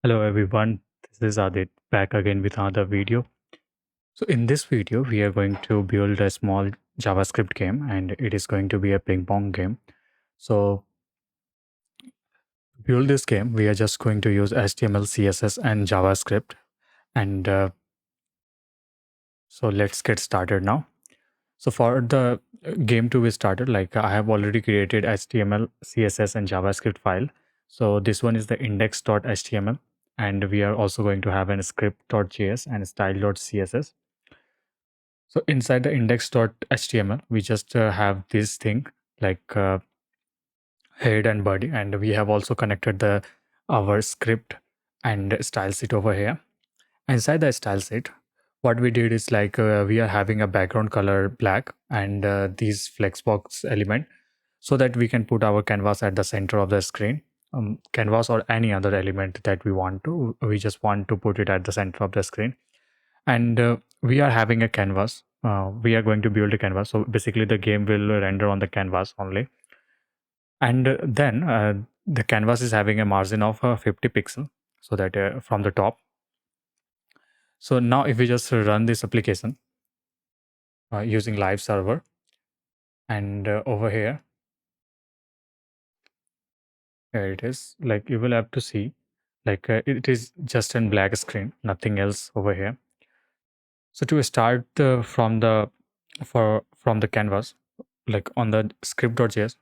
Hello everyone, this is Adit back again with another video. So in this video, we are going to build a small JavaScript game and it is going to be a ping pong game. So to build this game, we are just going to use HTML, CSS and JavaScript. And so let's get started now. So for the game to be started, like I have already created HTML, CSS and JavaScript file. So this one is the index.html and we are also going to have an script.js and style.css. So inside the index.html, we just have this thing like head and body, and we have also connected the our script and style sheet over here. Inside the style sheet, what we did is like we are having a background color black and these flexbox element so that we can put our canvas at the center of the screen. Canvas or any other element that we want to, we just want to put it at the center of the screen. And we are having a canvas. We are going to build a canvas, so basically the game will render on the canvas only. And then the canvas is having a margin of 50 pixel, so that from the top. So now if we just run this application using live server, and over here it is, like you will have to see like it is just a black screen, nothing else over here. So to start from the canvas, like on the script.js,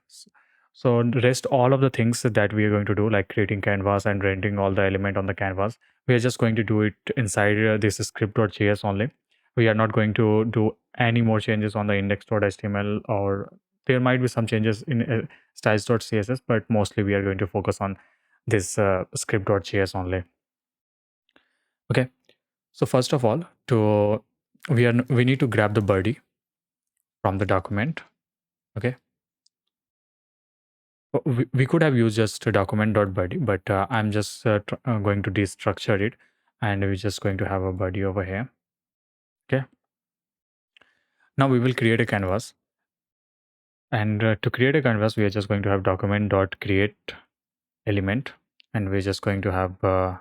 so the rest all of the things that we are going to do, like creating canvas and rendering all the element on the canvas, we are just going to do it inside this script.js only. We are not going to do any more changes on the index.html, or there might be some changes in styles.css, but mostly we are going to focus on this script.js only. Okay, so first of all, to we need to grab the body from the document. Okay, we could have used just a document.body, but I'm just going to destructure it, and we're just going to have a body over here. Okay, now we will create a canvas, and to create a canvas we are just going to have document.create element, and we're just going to have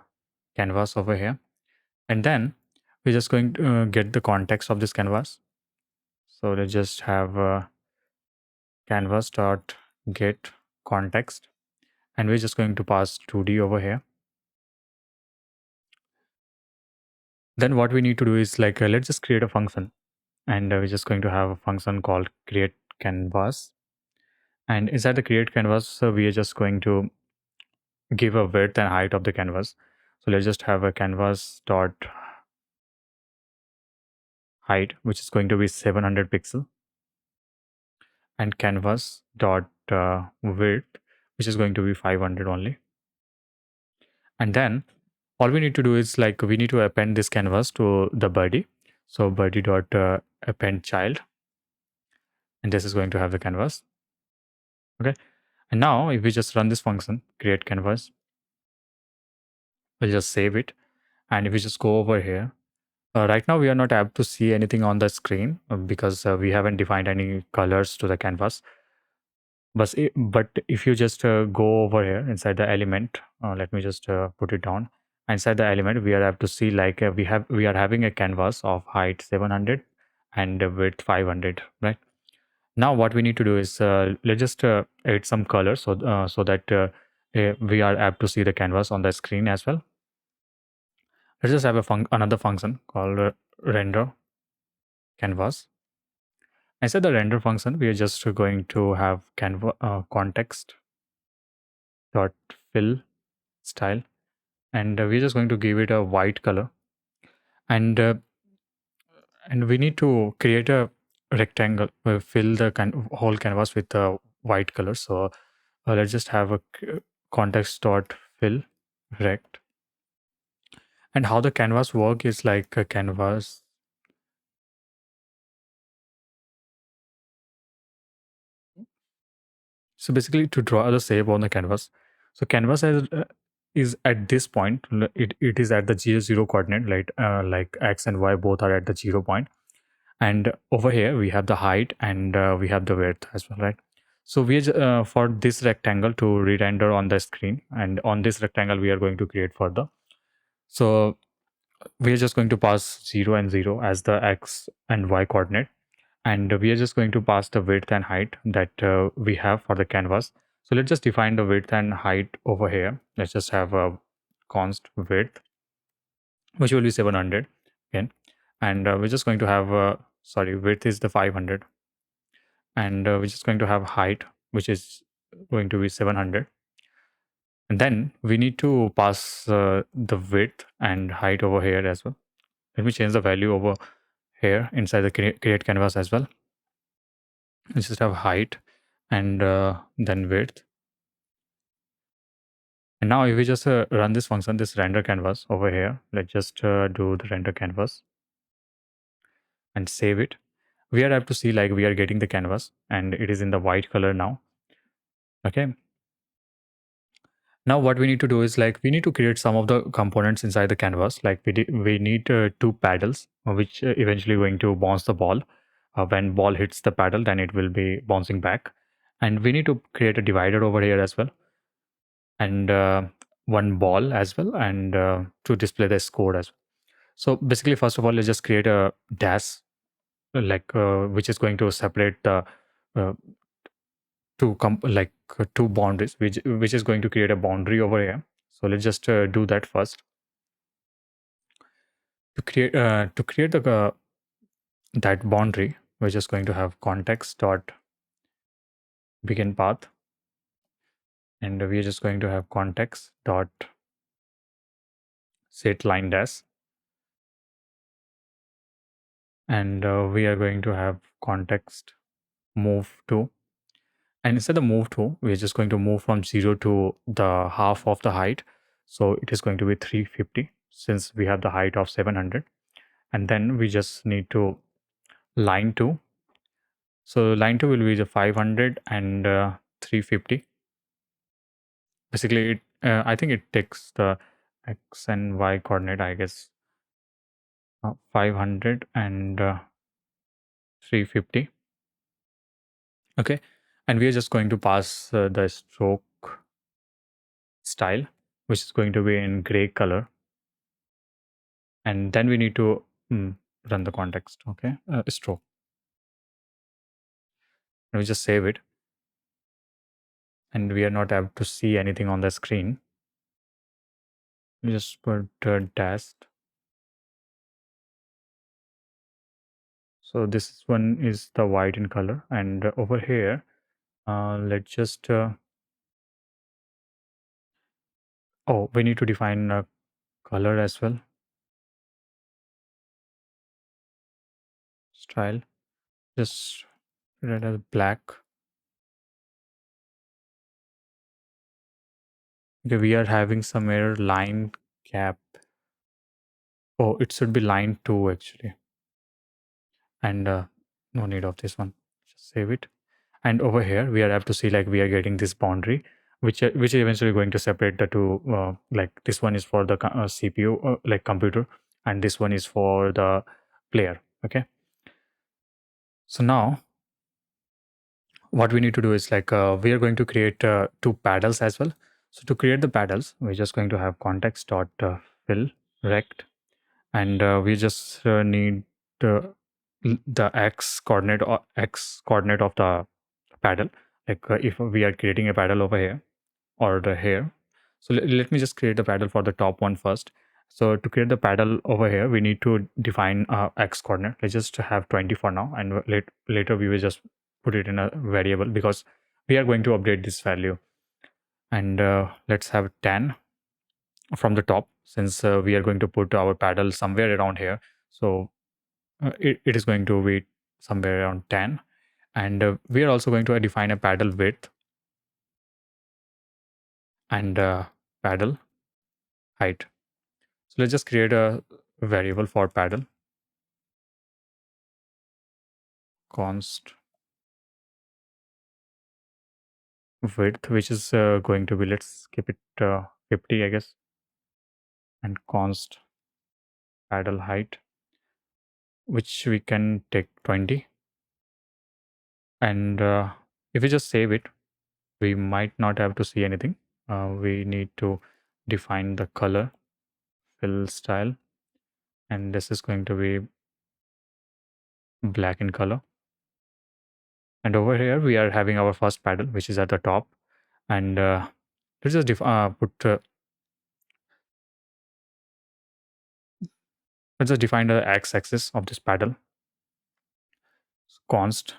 canvas over here, and then we're just going to get the context of this canvas. So let's just have canvas dot get context, and we're just going to pass 2D over here. Then what we need to do is like let's just create a function, and we're just going to have a function called create canvas, and inside the create canvas we are just going to give a width and height of the canvas. So let's just have a canvas dot height, which is going to be 700 pixel, and canvas dot width, which is going to be 500 only. And then all we need to do is like we need to append this canvas to the body. So body dot append child, and this is going to have the canvas. Okay, and now if we just run this function create canvas, we'll just save it, and if we just go over here, right now we are not able to see anything on the screen because we haven't defined any colors to the canvas. But if you just go over here inside the element, let me just put it down. Inside the element, we are able to see like we are having a canvas of height 700 and width 500, right? Now what we need to do is let's just add some colors so that we are able to see the canvas on the screen as well. Let's just have another function called render canvas. Inside the render function, we are just going to have context dot fill style, and we're just going to give it a white color, and we need to create a rectangle, fill the whole canvas with a white color. So let's just have a context dot fill rect, and how the canvas work is like a canvas. So basically to draw the shape on the canvas, so canvas is at this point, it is at the 0 0 coordinate, like x and y both are at the 0 point, and over here we have the height and we have the width as well, right? So we for this rectangle to re-render on the screen, and on this rectangle we are going to create further So we are just going to pass 0 and 0 as the x and y coordinate, and we are just going to pass the width and height that we have for the canvas. So let's just define the width and height over here. Let's just have a const width, which will be 700 again, and we're just going to have sorry, width is the 500, and we're just going to have height, which is going to be 700. And then we need to pass the width and height over here as well. Let me change the value over here inside the create canvas as well. Let's just have height and then width. And now if we just run this function, this render canvas over here, let's just do the render canvas and save it. We are able to see like we are getting the canvas and it is in the white color now. Okay. Now what we need to do is like we need to create some of the components inside the canvas. Like we need two paddles, which eventually going to bounce the ball. When ball hits the paddle, then it will be bouncing back. And we need to create a divider over here as well, and one ball as well, and to display the score as well. So basically, first of all, let's just create a dash, like which is going to separate the uh, two boundaries, which is going to create a boundary over here. So let's just do that first. To create the that boundary, we're just going to have context dot begin path, and we're just going to have context dot set line dash, and we are going to have context move to, and instead of move to, we're just going to move from 0 to the half of the height. So it is going to be 350 since we have the height of 700. And then we just need to line 2. So line 2 will be the 500 and 350. Basically, I think it takes the x and y coordinate, I guess. 500 and 350. Okay. And we are just going to pass the stroke style, which is going to be in gray color. And then we need to run the context. Okay. Stroke. And we just save it. And we are not able to see anything on the screen. We just put test. So this one is the white in color, and over here, let's just oh, we need to define a color as well. Style, just red as black. Okay, we are having some error line cap. Oh, it should be line 2 actually, and no need of this one. Just save it. And over here we are able to see like we are getting this boundary, which is eventually going to separate the two, like this one is for the CPU, like computer, and this one is for the player. Okay, so now what we need to do is like we are going to create two paddles as well. So to create the paddles, we're just going to have context dot fill rect, and we just need the x coordinate of the paddle. Like if we are creating a paddle over here or the here, so let me just create a paddle for the top one first. So to create the paddle over here, we need to define x coordinate. Let's just have 20 for now, and later we will just put it in a variable because we are going to update this value. And let's have 10 from the top, since we are going to put our paddle somewhere around here. So it is going to be somewhere around 10. And we are also going to define a paddle width and paddle height. So let's just create a variable for paddle const width, which is going to be, let's keep it 50, I guess, and const paddle height, which we can take 20. And if we just save it, we might not have to see anything. We need to define the color. fill style, and this is going to be black in color. And over here we are having our first paddle, which is at the top, and let's just let's just define the x-axis of this paddle. So const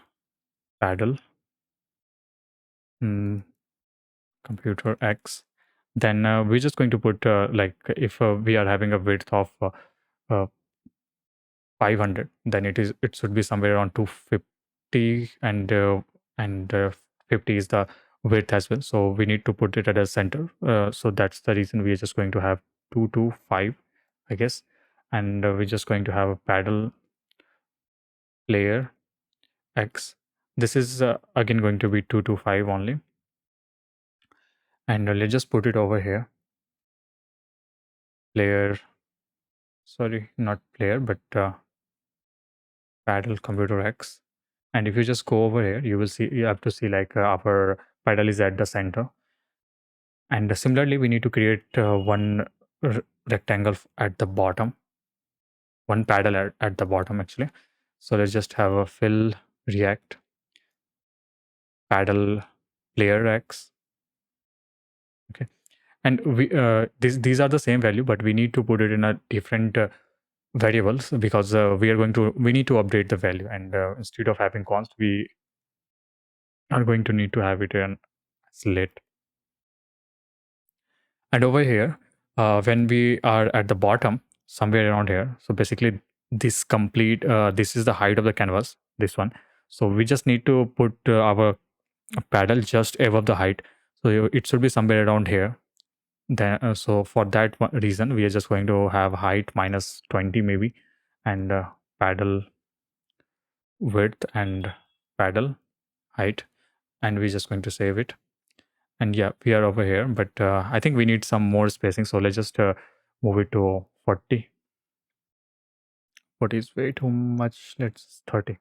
paddle computer x. Then we're just going to put like if we are having a width of uh, 500, then it should be somewhere around 250, and 50 is the width as well. So we need to put it at a center. So that's the reason we are just going to have 225, I guess, and we're just going to have a paddle layer x. This is again going to be 225 only, and let's just put it over here. Player, sorry, not player, but paddle computer x. And if you just go over here, you have to see like our paddle is at the center. And similarly, we need to create one rectangle at the bottom, one paddle at the bottom actually. So let's just have a fill react paddle layer x. Okay, and these are the same value, but we need to put it in a different variables, because we need to update the value, and instead of having const, we are going to need to have it in let. And over here, when we are at the bottom, somewhere around here, so basically this is the height of the canvas, this one. So we just need to put our paddle just above the height. So it should be somewhere around here. Then, so for that reason, we are just going to have height minus 20 maybe, and paddle width and paddle height, and we're just going to save it. And yeah, we are over here, but I think we need some more spacing, so let's just move it to 40. 40 is way too much. Let's 30.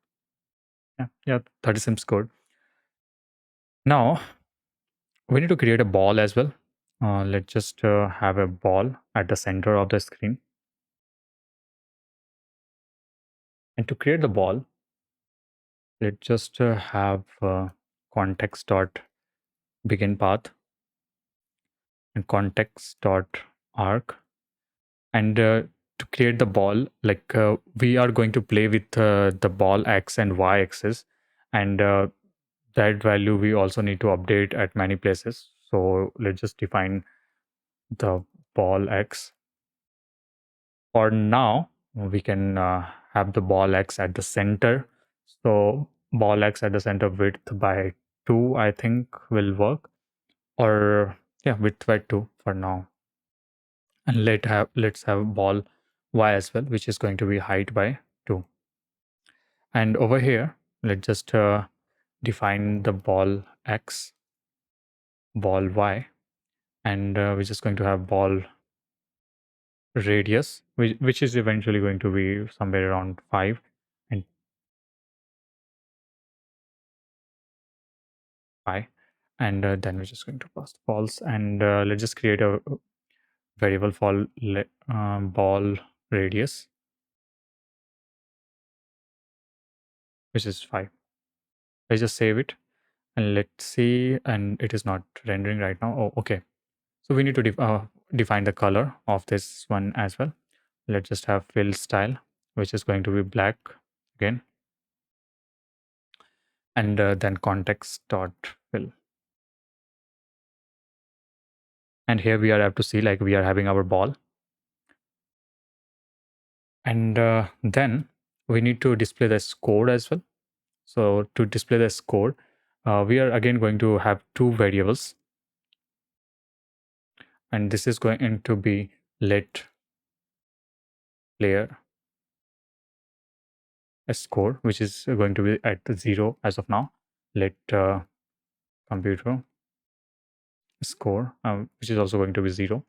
Yeah, 30 seems good. Now we need to create a ball as well. Let's just have a ball at the center of the screen. And to create the ball, let's just have context dot begin path and context dot arc. And to create the ball, like we are going to play with the ball x and y axis, and that value we also need to update at many places. So let's just define the ball x. For now, we can have the ball x at the center. So ball x at the center width by 2, I think will work. Or yeah, width by 2 for now. And let's have ball y as well, which is going to be height by 2. And over here, let's just define the ball x, ball y, and we're just going to have ball radius, which is eventually going to be somewhere around 5, and pi. And then we're just going to pass the balls, and let's just create a variable for ball radius, which is 5. Let's just save it, and let's see. And it is not rendering right now. Oh, okay. So we need to define the color of this one as well. Let's just have fill style, which is going to be black again, and then context dot fill. And here we are have to see like we are having our ball, and then we need to display the score as well. So to display the score, we are again going to have two variables, and this is going to be let player a score, which is going to be at 0 as of now. Let computer score, which is also going to be 0.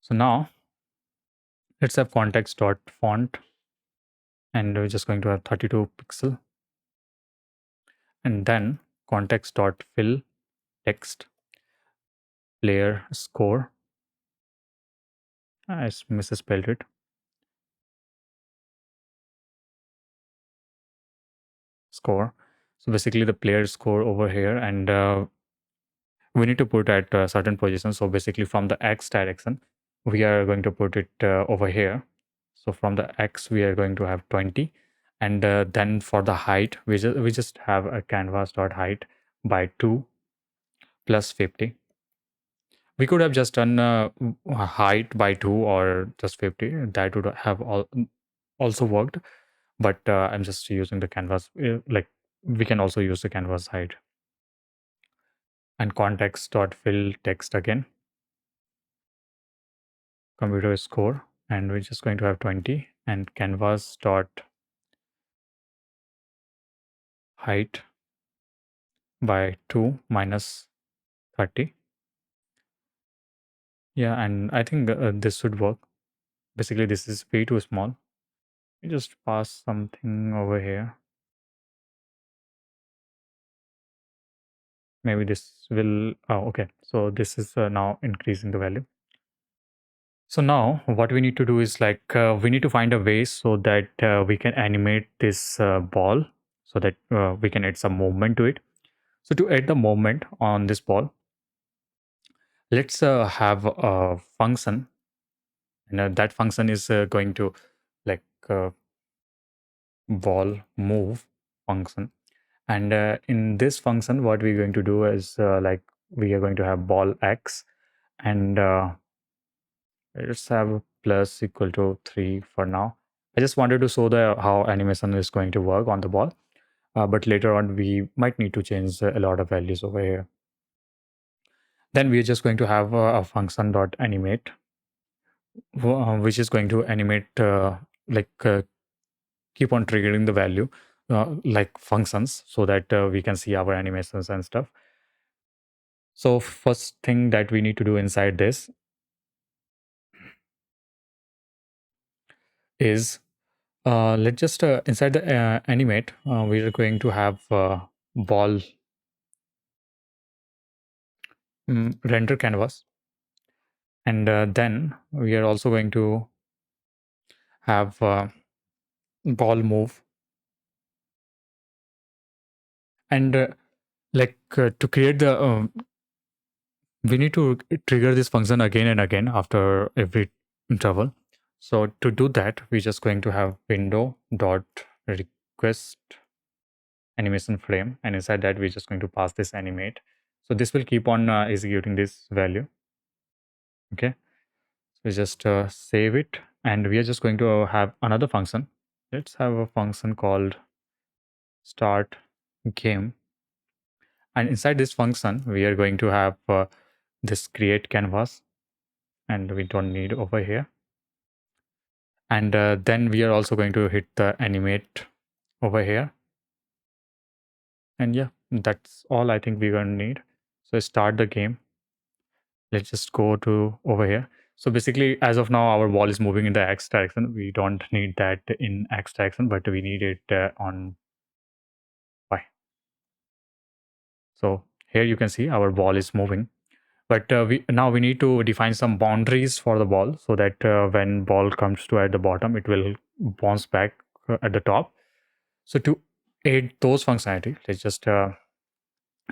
So now let's have context dot font, and we're just going to have 32 pixel, and then context dot fill text player score, I misspelled it. Score. So basically the player score over here, and we need to put at a certain position. So basically from the X direction, we are going to put it over here. So from the X, we are going to have 20. And then for the height, we just have a canvas dot height by 2 plus 50. We could have just done height by 2 or just 50. That would have also worked. But I'm just using the canvas. Like we can also use the canvas height. And context dot fill text again. Computer score, and we're just going to have 20, and canvas dot height by 2 minus 30. Yeah, and I think this should work. Basically this is way too small. You just pass something over here. Maybe this will, oh okay, so this is now increasing the value. So now what we need to do is like we need to find a way so that we can animate this ball, so that we can add some movement to it. So to add the movement on this ball, let's have a function, and that function is going to like ball move function. And in this function what we're going to do is like we are going to have ball x, and let's have plus equal to 3 for now. I just wanted to show the how animation is going to work on the ball, but later on we might need to change a lot of values over here. Then we're just going to have a function dot animate, which is going to animate like keep on triggering the value like functions, so that we can see our animations and stuff. So first thing that we need to do inside this is let's just inside the animate we are going to have ball render canvas, and then we are also going to have ball move, and to create the we need to trigger this function again and again after every interval. So to do that, we're just going to have window dot request animation frame, and inside that we're just going to pass this animate. So this will keep on executing this value. Okay, so we just save it, and we are just going to have another function. Let's have a function called start game, and inside this function we are going to have this create canvas, and we don't need over here. And then we are also going to hit the animate over here, and yeah, that's all I think we're going to need. So start the game. Let's just go to over here. So basically as of now our ball is moving in the x direction. We don't need that in x direction, but we need it on y. So here you can see our ball is moving, but we need to define some boundaries for the ball, so that when ball comes to at the bottom it will bounce back at the top. So to aid those functionality, let's just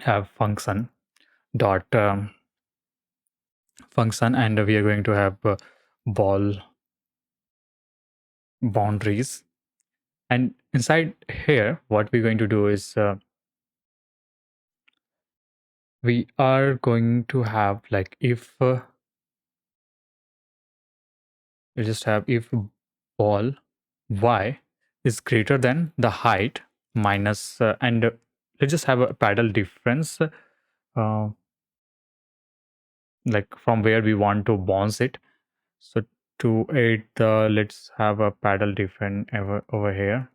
have function dot function, and we are going to have ball boundaries. And inside here what we're going to do is we are going to have like if we just have if ball y is greater than the height minus and let's just have a paddle difference uh, like from where we want to bounce it. So to aid the, let's have a paddle difference over here,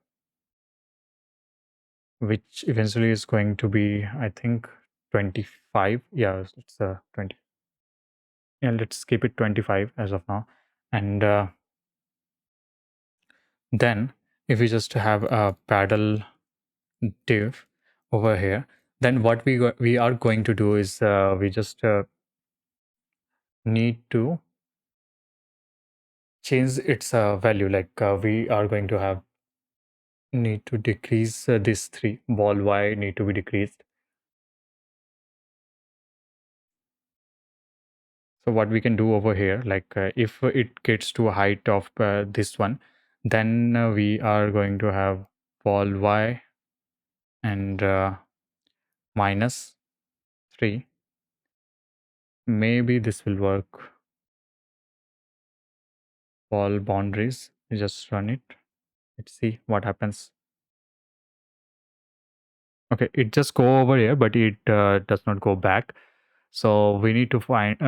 which eventually is going to be I think 25. Yeah, it's 20. Yeah, let's keep it 25 as of now. And then if we just have a paddle div over here, then what we are going to do is we just need to change its value. Like we are going to have need to decrease this 3 ball y need to be decreased. So what we can do over here, like if it gets to a height of this one, then we are going to have ball y and minus 3. Maybe this will work. Ball boundaries, you just run it. Let's see what happens. Okay, it just go over here, but it does not go back. So we need to find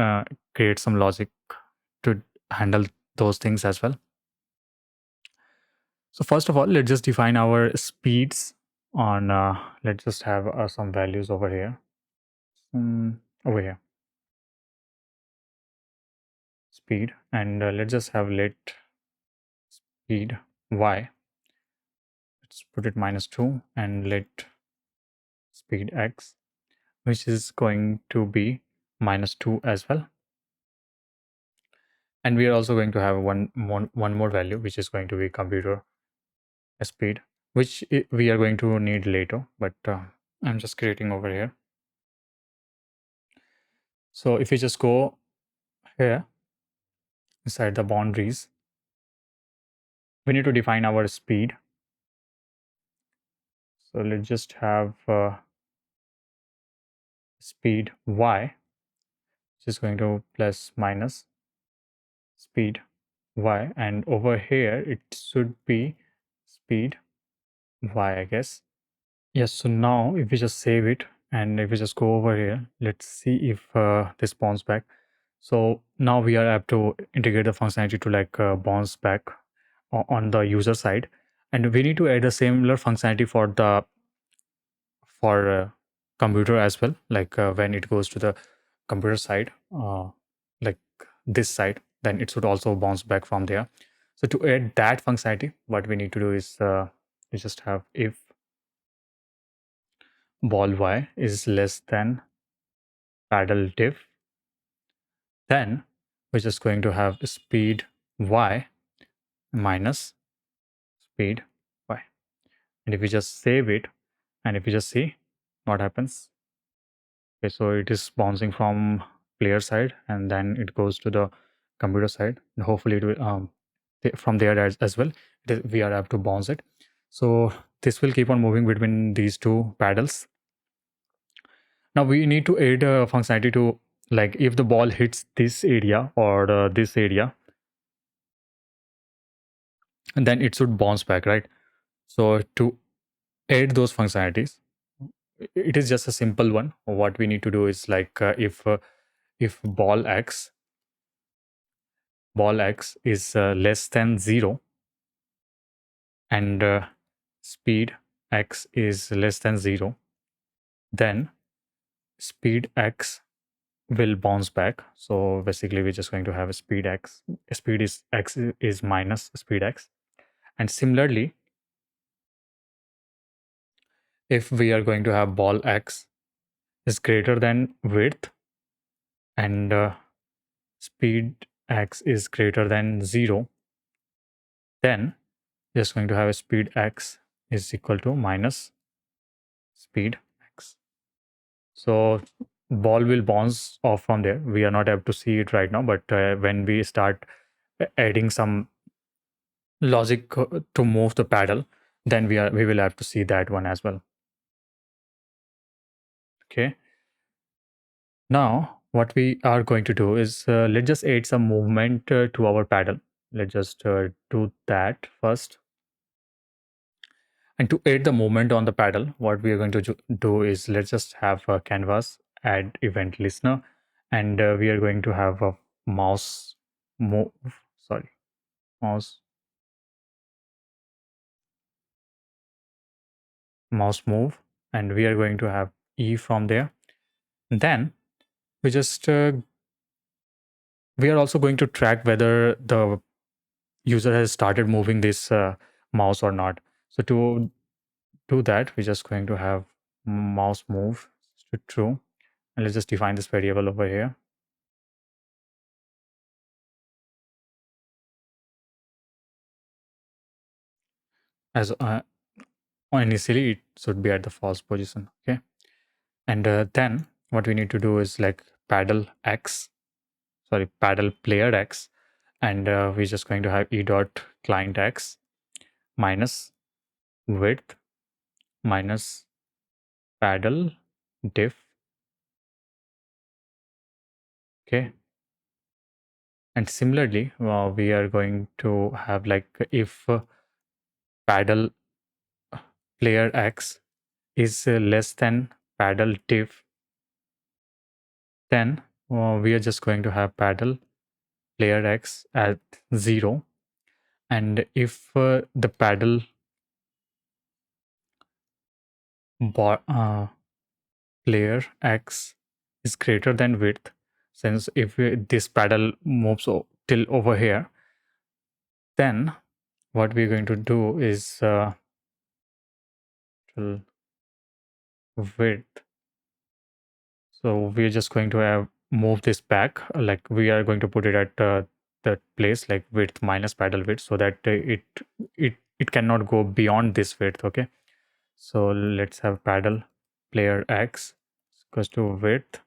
create some logic to handle those things as well. So first of all, let's just define our speeds on, let's just have some values over here. Over here, speed, and let's just have let speed y. Let's put it -2 and let speed x, which is going to be -2 as well. And we are also going to have one more value, which is going to be computer speed, which we are going to need later, but I'm just creating over here. So if we just go here inside the boundaries, we need to define our speed. So let's just have speed y, which is going to plus minus speed y, and over here it should be speed y, I guess. Yes, so now if we just save it and if we just go over here, let's see if this bounce back. So now we are able to integrate the functionality to like bounce back on the user side, and we need to add a similar functionality for the computer as well. Like when it goes to the computer side, like this side, then it should also bounce back from there. So to add that functionality, what we need to do is we just have if ball y is less than paddle diff, then we're just going to have speed y minus speed y. And if we just save it and if we just see what happens, okay, so it is bouncing from player side and then it goes to the computer side, and hopefully it will from there as well we are able to bounce it. So this will keep on moving between these two paddles. Now we need to add a functionality to, like, if the ball hits this area or this area, and then it should bounce back, right? So to add those functionalities, it is just a simple one. What we need to do is like if ball x is less than 0 and speed x is less than 0, then speed x will bounce back. So basically we're just going to have a speed x, speed is x is minus speed x. And similarly, if we are going to have ball x is greater than width and speed x is greater than 0, then just going to have a speed x is equal to minus speed x. So ball will bounce off from there. We are not able to see it right now, but when we start adding some logic to move the paddle, then we will have to see that one as well. Okay. Now what we are going to do is let's just add some movement to our paddle. Let's just do that first. And to add the movement on the paddle, what we are going to do is let's just have a canvas, add event listener, and we are going to have a mouse move. Sorry, mouse move, and we are going to have E from there. And then we just we are also going to track whether the user has started moving this mouse or not. So to do that, we're just going to have mouse move to true, and let's just define this variable over here. as initially it should be at the false position. Okay, and then what we need to do is like paddle x, sorry, paddle player x, and we're just going to have e dot client x minus width minus paddle diff. Okay, and similarly we are going to have like if paddle player x is less than paddle diff, then we are just going to have paddle player x at 0. And if the paddle player x is greater than width, since if this paddle moves till over here, then what we're going to do is till width. So we're just going to have move this back, like we are going to put it at that place, like width minus paddle width, so that it cannot go beyond this width. Okay, so let's have paddle player x equals to width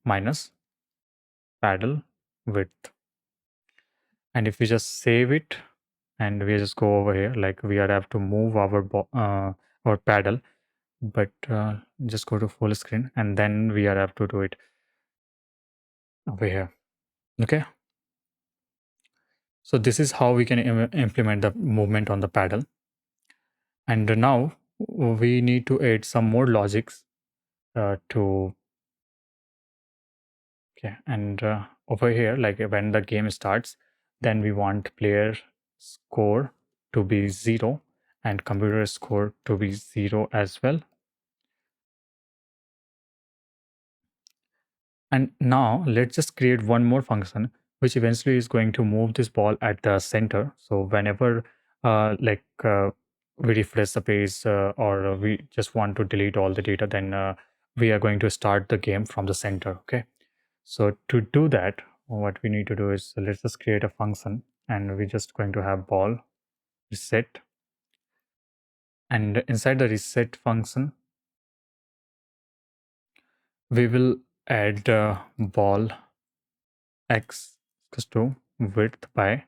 minus paddle width. And if we just save it and we just go over here, like we are have to move our paddle, but just go to full screen and then we are have to do it over here. Okay, so this is how we can implement the movement on the paddle. And now we need to add some more logics to okay, and over here, like when the game starts, then we want player score to be 0 and computer score to be 0 as well. And now let's just create one more function which eventually is going to move this ball at the center. So whenever we refresh the page or we just want to delete all the data, then we are going to start the game from the center. Okay, so to do that, what we need to do is let's just create a function and we're just going to have ball reset, and inside the reset function we will add ball x equals to width by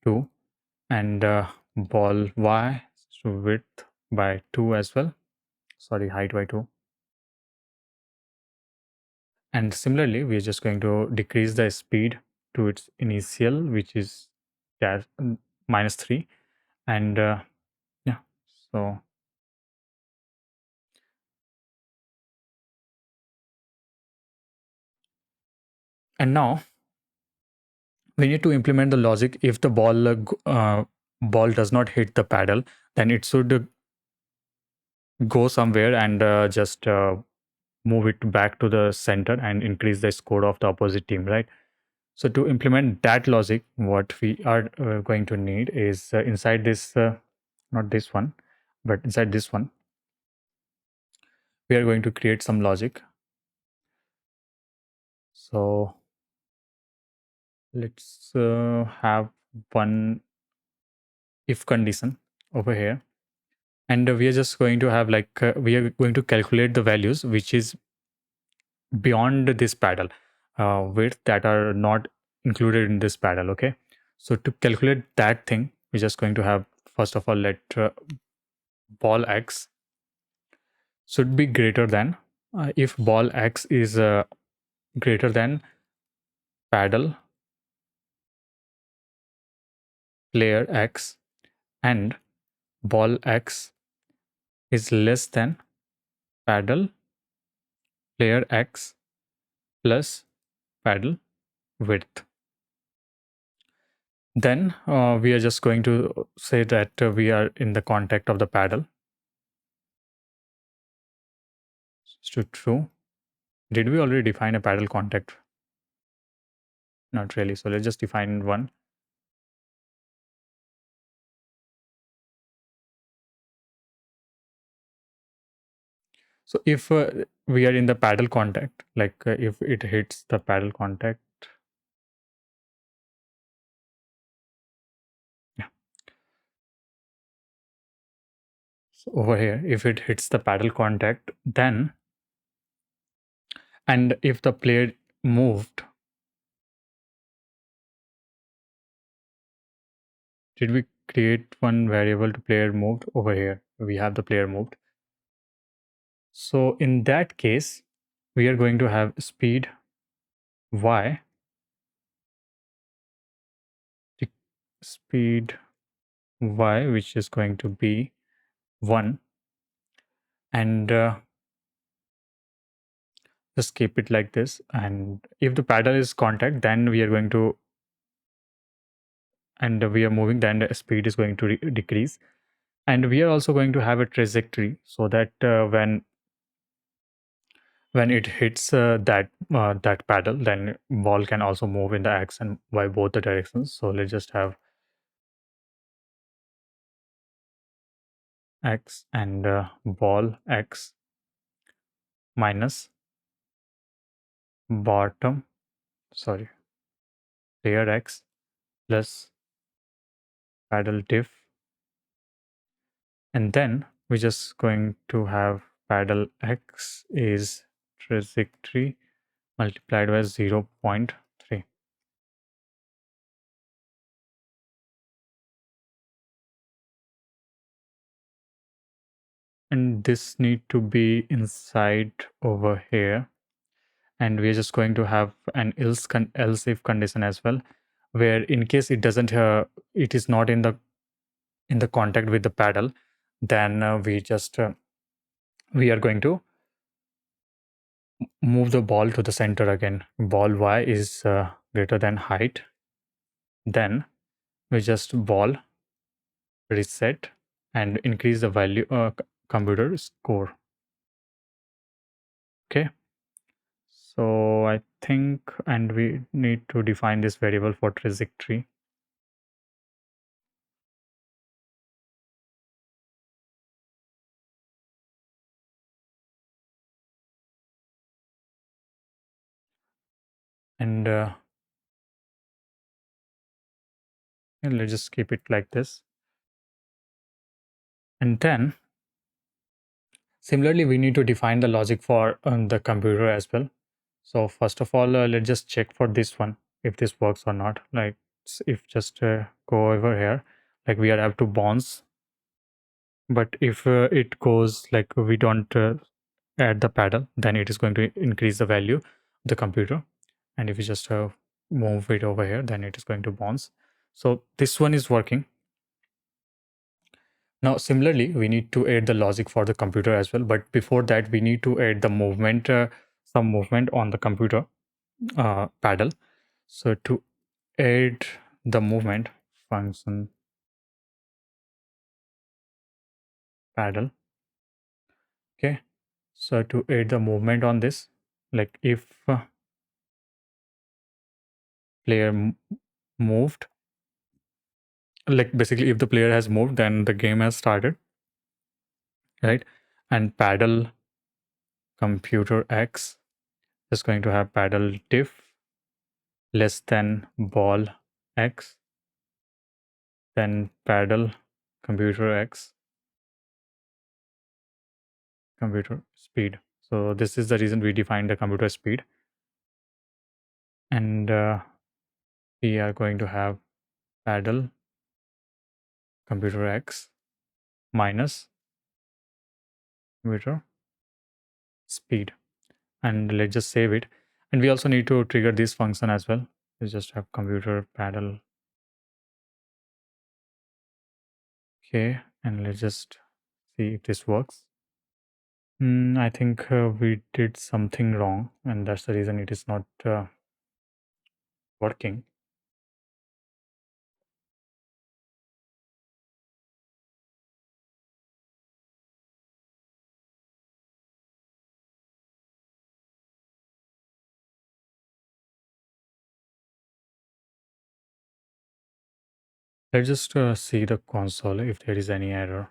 2 and ball y so width by 2 as well, sorry, height by 2. And similarly we're just going to decrease the speed to its initial, which is -3. And yeah, so and now we need to implement the logic. If the ball does not hit the paddle, then it should go somewhere and just move it back to the center and increase the score of the opposite team, right? So to implement that logic, what we are going to need is inside this, not this one, but inside this one, we are going to create some logic. So let's have one if condition over here, and we are just going to have like we are going to calculate the values which is beyond this paddle width that are not included in this paddle. Okay, so to calculate that thing, we're just going to have, first of all, let ball x should be greater than if ball x is greater than paddle player x and ball x is less than paddle player x plus paddle width, then we are just going to say that we are in the contact of the paddle. So true. Did we already define a paddle contact? Not really. So let's just define one. So if we are in the paddle contact, like if it hits the paddle contact, yeah. So over here, if it hits the paddle contact, then, and if the player moved, did we create one variable to player moved? Over here we have the player moved. So in that case, we are going to have speed y, speed y, which is going to be 1, and just keep it like this. And if the paddle is contact, then we are going to, and we are moving, then the speed is going to decrease. And we are also going to have a trajectory, so that when it hits that paddle, then ball can also move in the x and y both the directions. So let's just have x and ball x minus bottom, sorry, player x plus paddle diff, and then we're just going to have paddle x is trajectory multiplied by 0.3. And this need to be inside over here, and we're just going to have an else if condition as well, where in case it doesn't it is not in the contact with the paddle, then we are going to move the ball to the center again. Ball y is greater than height, then we just ball reset and increase the value computer score. Okay, so I think, and we need to define this variable for trajectory. And let's just keep it like this. And then similarly, we need to define the logic for the computer as well. So first of all, let's just check for this one if this works or not. Like if just go over here, like we are have to bounce, but if it goes like we don't add the paddle, then it is going to increase the value of the computer. And if you just move it over here, then it is going to bounce. So this one is working. Now, similarly, we need to add the logic for the computer as well. But before that, we need to add the movement, some movement on the computer paddle. So to add the movement function paddle, okay. So to add the movement on this, like if player moved, like basically if the player has moved, then the game has started, right? And paddle computer x is going to have paddle diff less than ball x, then paddle computer x computer speed. So this is the reason we defined the computer speed. And we are going to have paddle computer x minus computer speed. And let's just save it. And we also need to trigger this function as well. We just have computer paddle. Okay, and let's just see if this works. I think we did something wrong, and that's the reason it is not working. Let's just see the console if there is any error.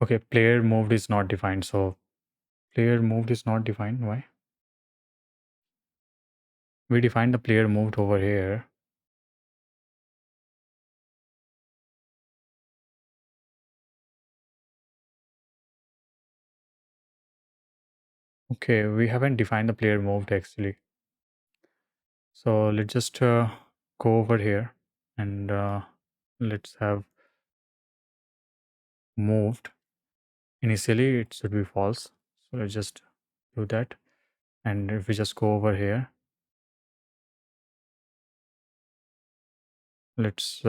Okay, player moved is not defined. So player moved is not defined. Why? We defined the player moved over here. Okay, we haven't defined the player moved actually. So let's just go over here and let's have moved. Initially, it should be false. So let's just do that. And if we just go over here, let's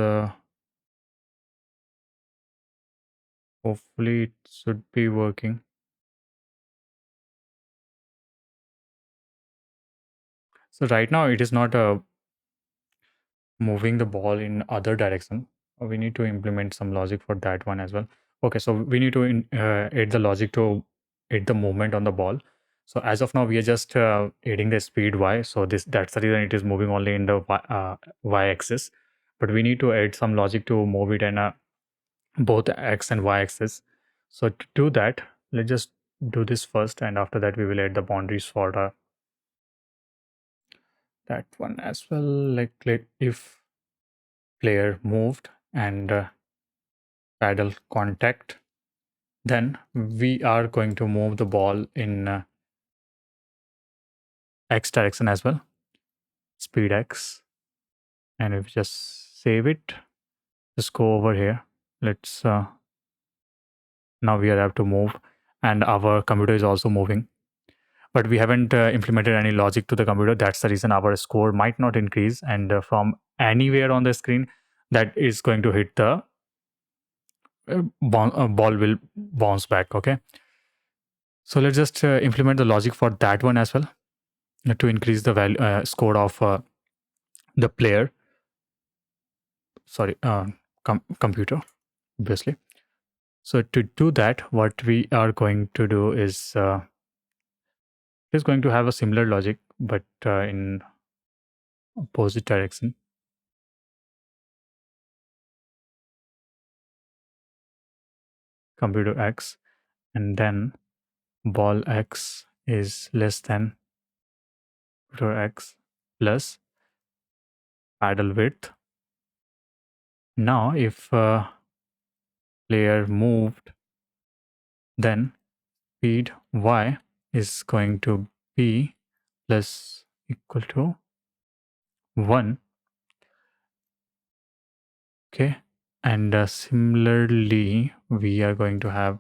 hopefully it should be working. So right now it is not moving the ball in other direction. We need to implement some logic for that one as well. Okay, so we need to add the logic to add the movement on the ball. So as of now we are just adding the speed y, so that's the reason it is moving only in the y axis, but we need to add some logic to move it in both x and y axis. So to do that, let's just do this first, and after that we will add the boundaries for that one as well. Like if player moved and paddle contact, then we are going to move the ball in x direction as well, speed x. And if we just save it, just go over here. Let's now we are have to move, and our computer is also moving, but we haven't implemented any logic to the computer. That's the reason our score might not increase, and from anywhere on the screen that is going to hit the ball will bounce back. Okay, so let's just implement the logic for that one as well, to increase the value score of the player, sorry, computer, obviously. So to do that, what we are going to do is it is going to have a similar logic, but in opposite direction. Computer x, and then ball x is less than computer x plus paddle width. Now if player moved, then speed y is going to be plus equal to 1. Okay, and similarly we are going to have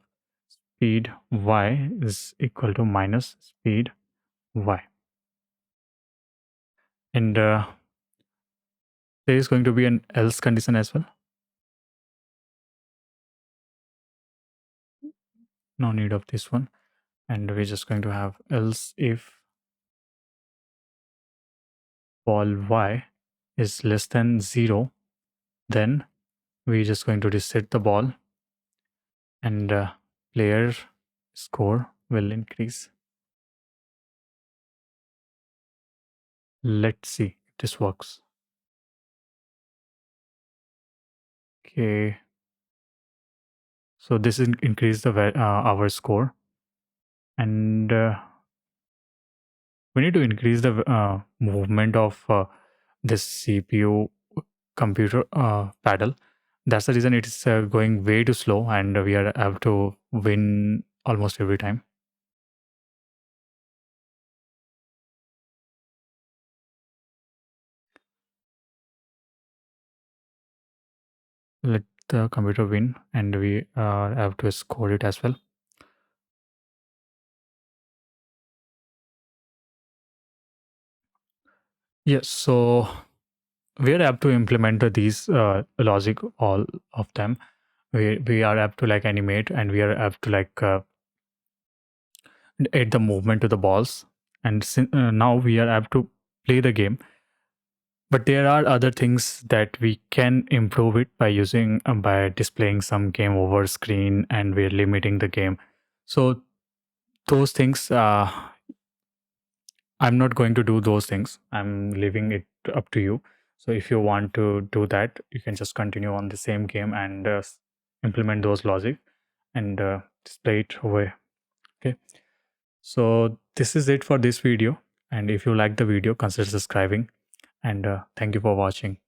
speed y is equal to minus speed y, and there is going to be an else condition as well. No need of this one, and we're just going to have else if ball y is less than 0, then we're just going to reset the ball, and player score will increase. Let's see if this works. Okay, so this increased the our score, and we need to increase the movement of this CPU computer paddle. That's the reason it is going way too slow, and we are have to win almost every time. Let the computer win, and we have to score it as well. Yes, so we are able to implement these logic, all of them. We are able to like animate, and we are able to like add the movement to the balls, and now we are able to play the game. But there are other things that we can improve it by using by displaying some game over screen, and we're limiting the game. So those things, I'm not going to do those things. I'm leaving it up to you. So if you want to do that, you can just continue on the same game and implement those logic and display it away. Okay. So this is it for this video. And if you like the video, consider subscribing, and thank you for watching.